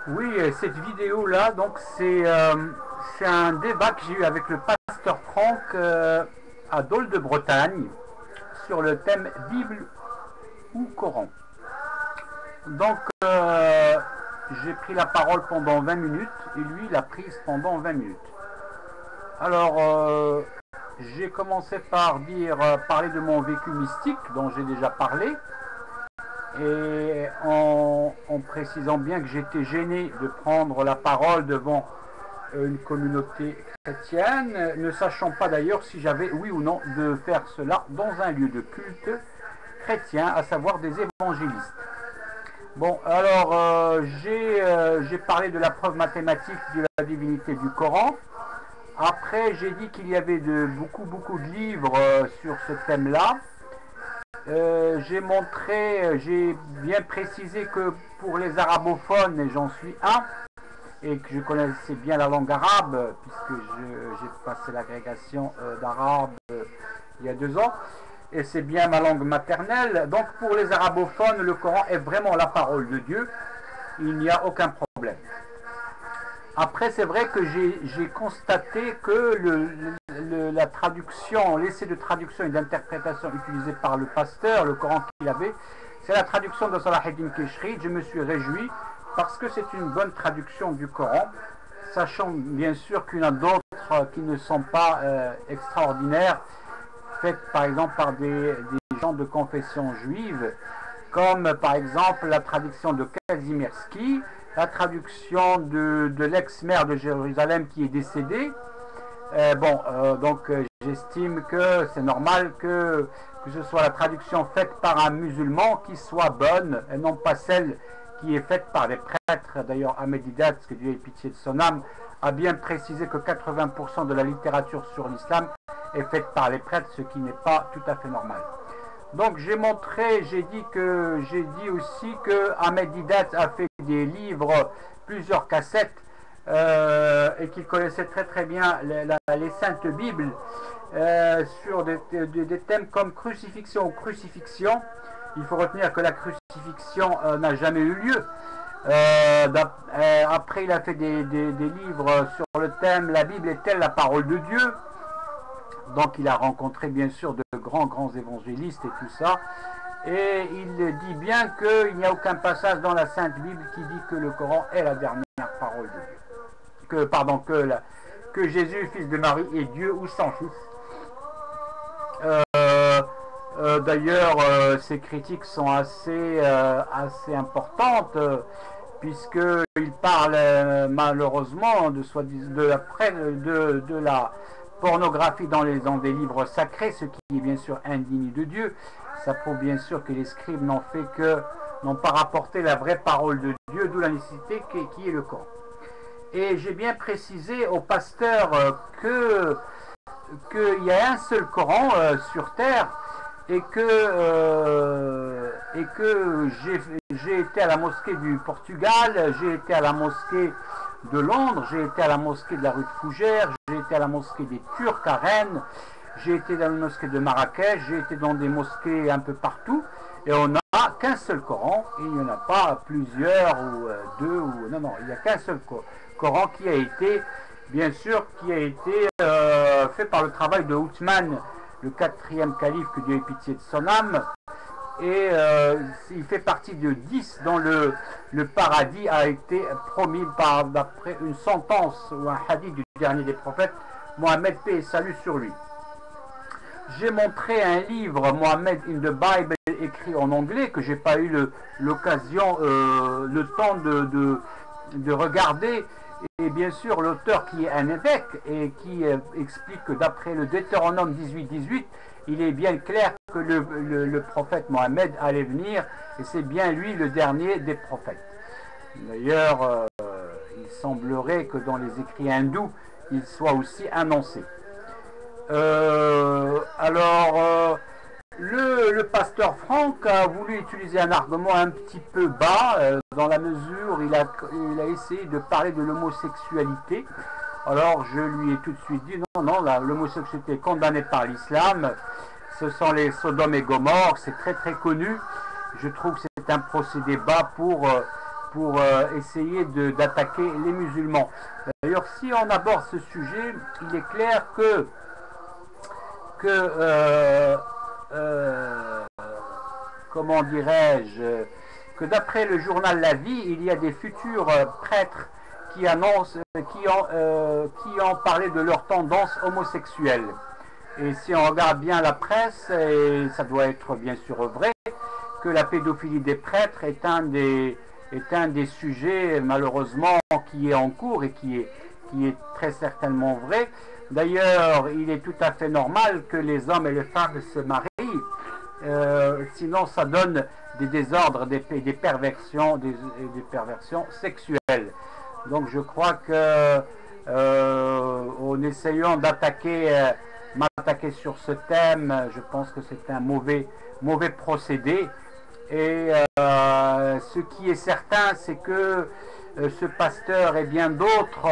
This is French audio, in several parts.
Oui, cette vidéo-là, donc c'est un débat que j'ai eu avec le pasteur Franck à Dole de Bretagne sur le thème Bible ou Coran. Donc j'ai pris la parole pendant 20 minutes et lui il a prise pendant 20 minutes. Alors j'ai commencé par parler de mon vécu mystique dont j'ai déjà parlé et en précisant bien que j'étais gêné de prendre la parole devant une communauté chrétienne, ne sachant pas d'ailleurs si j'avais, oui ou non, de faire cela dans un lieu de culte chrétien, à savoir des évangélistes. Bon, alors j'ai parlé de la preuve mathématique de la divinité du Coran. Après, j'ai dit qu'il y avait beaucoup de livres sur ce thème-là. J'ai bien précisé que pour les arabophones, et j'en suis un, et que je connaissais bien la langue arabe, puisque j'ai passé l'agrégation d'arabe il y a 2 ans, et c'est bien ma langue maternelle. Donc pour les arabophones, le Coran est vraiment la parole de Dieu, il n'y a aucun problème. Après, c'est vrai que j'ai constaté que la traduction, l'essai de traduction et d'interprétation utilisé par le pasteur, le Coran qu'il avait, c'est la traduction de Salah ad-Din Keshri. Je me suis réjoui parce que c'est une bonne traduction du Coran, sachant bien sûr qu'il y en a d'autres qui ne sont pas extraordinaires, faites par exemple par des gens de confession juive, comme par exemple la traduction de Kazimierski, la traduction de l'ex-maire de Jérusalem qui est décédé. Donc j'estime que c'est normal que ce soit la traduction faite par un musulman qui soit bonne et non pas celle qui est faite par les prêtres. D'ailleurs, Ahmed Didat, que Dieu ait pitié de son âme, a bien précisé que 80% de la littérature sur l'islam est faite par les prêtres, ce qui n'est pas tout à fait normal. Donc j'ai dit aussi que Ahmed Didat a fait des livres, plusieurs cassettes, et qu'il connaissait très bien les Saintes Bibles sur des thèmes comme crucifixion ou crucifixion. Il faut retenir que la crucifixion n'a jamais eu lieu. Après, il a fait des livres sur le thème La Bible est-elle la parole de Dieu? Donc il a rencontré bien sûr de grands évangélistes et tout ça. Et il dit bien qu'il n'y a aucun passage dans la Sainte Bible qui dit que le Coran est la dernière parole de Dieu. Que Jésus, fils de Marie, est Dieu ou sans fils. D'ailleurs, ces critiques sont assez importantes, puisqu'il parle malheureusement de la pornographie dans des livres sacrés, ce qui est bien sûr indigne de Dieu. Ça prouve bien sûr que les scribes n'ont pas rapporté la vraie parole de Dieu, d'où la nécessité qui est le Coran. Et j'ai bien précisé au pasteur qu'il y a un seul Coran sur terre, et que j'ai été à la mosquée du Portugal, j'ai été à la mosquée de Londres, j'ai été à la mosquée de la rue de Fougères, j'ai été à la mosquée des Turcs à Rennes, j'ai été dans la mosquée de Marrakech, j'ai été dans des mosquées un peu partout, et on n'a qu'un seul Coran, et il n'y en a pas plusieurs ou deux, non, il n'y a qu'un seul Coran qui a été, bien sûr, fait par le travail de Othman, le 4e calife, que Dieu ait pitié de son âme, et il fait partie de 10 dont le paradis a été promis d'après une sentence ou un hadith du dernier des prophètes, Mohammed, paix et salut sur lui. J'ai montré un livre, Mohammed in the Bible, écrit en anglais, que j'ai pas eu l'occasion, le temps de regarder. Et bien sûr, l'auteur qui est un évêque et qui explique que d'après le Deutéronome 18-18, il est bien clair que le prophète Mohammed allait venir, et c'est bien lui le dernier des prophètes. D'ailleurs, il semblerait que dans les écrits hindous, il soit aussi annoncé. Le pasteur Franck a voulu utiliser un argument un petit peu bas, dans la mesure où il a essayé de parler de l'homosexualité. Alors je lui ai tout de suite dit non, l'homosexualité est condamnée par l'islam, ce sont les Sodome et Gomorre, c'est très connu. Je trouve que c'est un procédé bas pour pour essayer d'attaquer les musulmans. D'ailleurs, si on aborde ce sujet, il est clair que comment dirais-je, que d'après le journal La Vie, il y a des futurs prêtres qui annoncent, qui ont parlé de leur tendance homosexuelle. Et si on regarde bien la presse, et ça doit être bien sûr vrai, que la pédophilie des prêtres est un des sujets malheureusement qui est en cours et qui est très certainement vrai. D'ailleurs, il est tout à fait normal que les hommes et les femmes se marient, sinon ça donne des désordres, des perversions, des perversions sexuelles. Donc je crois que en essayant m'attaquer sur ce thème, je pense que c'est un mauvais procédé. Et ce qui est certain, c'est que ce pasteur et bien d'autres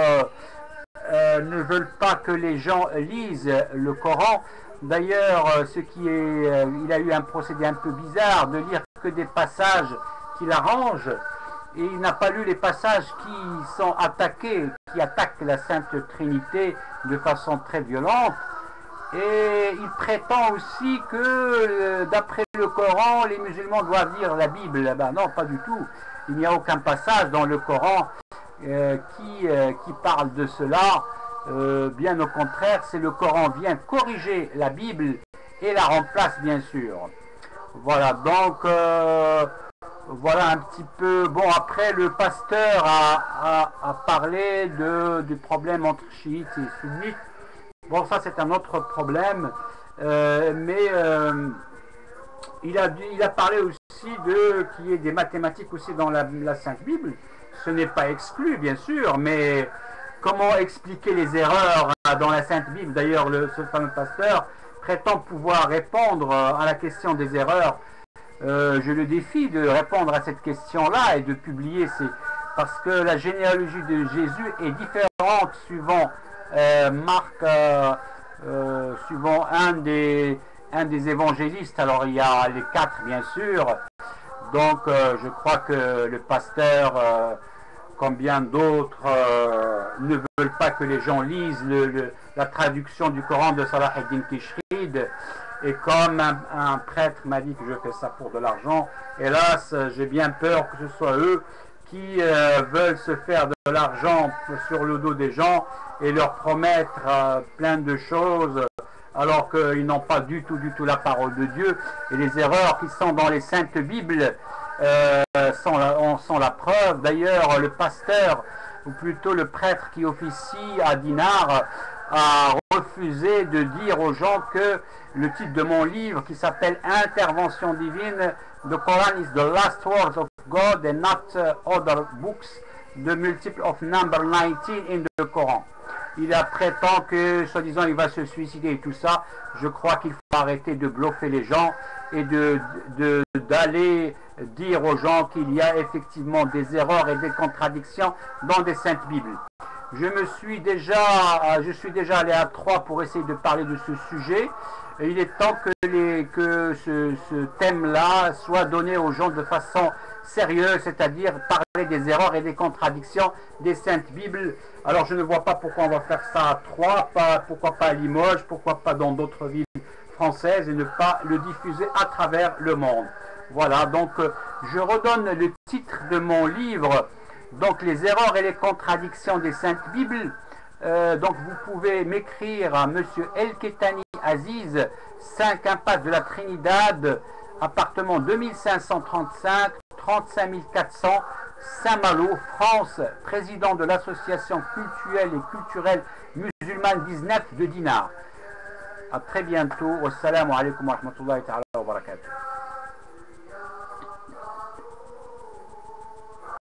ne veulent pas que les gens lisent le Coran. D'ailleurs, il a eu un procédé un peu bizarre de lire que des passages qu'il arrange, et il n'a pas lu les passages qui sont qui attaquent la Sainte Trinité de façon très violente. Et il prétend aussi que d'après le Coran, les musulmans doivent lire la Bible. Eh ben non, pas du tout. Il n'y a aucun passage dans le Coran qui parle de cela. Bien au contraire, c'est le Coran vient corriger la Bible et la remplace bien sûr. Voilà, donc voilà un petit peu. Bon, après le pasteur a parlé du problème entre chiites et sunnites. Bon, ça c'est un autre problème, mais il a parlé aussi qu'il y ait des mathématiques aussi dans la Sainte Bible. Ce n'est pas exclu, bien sûr, mais comment expliquer les erreurs dans la Sainte Bible? D'ailleurs, ce fameux pasteur prétend pouvoir répondre à la question des erreurs. Je le défie de répondre à cette question-là et de publier parce que la généalogie de Jésus est différente suivant Marc, suivant un des évangélistes. Alors il y a les 4 bien sûr. Donc je crois que le pasteur, comme bien d'autres, ne veulent pas que les gens lisent la traduction du Coran de Salah ad-Din Tishrid. Et comme un prêtre m'a dit que je fais ça pour de l'argent, hélas, j'ai bien peur que ce soit eux qui veulent se faire de l'argent sur le dos des gens et leur promettre plein de choses alors qu'ils n'ont pas du tout la parole de Dieu. Et les erreurs qui sont dans les Saintes Bibles sont la preuve. D'ailleurs, le pasteur, ou plutôt le prêtre qui officie à Dinar, a refusé de dire aux gens que le titre de mon livre, qui s'appelle Intervention divine, The Quran is the last words of God and not other books, the multiple of number 19 in the Coran. Il prétend que, soi-disant, il va se suicider et tout ça. Je crois qu'il faut arrêter de bluffer les gens et d'aller dire aux gens qu'il y a effectivement des erreurs et des contradictions dans des Saintes Bibles. Je suis déjà allé à Troyes pour essayer de parler de ce sujet. Et il est temps que ce thème-là soit donné aux gens de façon sérieuse, c'est-à-dire parler des erreurs et des contradictions des Saintes Bibles. Alors je ne vois pas pourquoi on va faire ça à Troyes, pourquoi pas à Limoges, pourquoi pas dans d'autres villes françaises et ne pas le diffuser à travers le monde. Voilà, donc je redonne le titre de mon livre, donc les erreurs et les contradictions des Saintes Bibles. Donc vous pouvez m'écrire à Monsieur El-Ketani Aziz, 5 impasse de la Trinidad, appartement 2535, 35 400, Saint-Malo, France, président de l'association culturelle musulmane 19 de Dinar. À très bientôt. Wassalamu alaikum wa rahmatullahi wa barakatuh.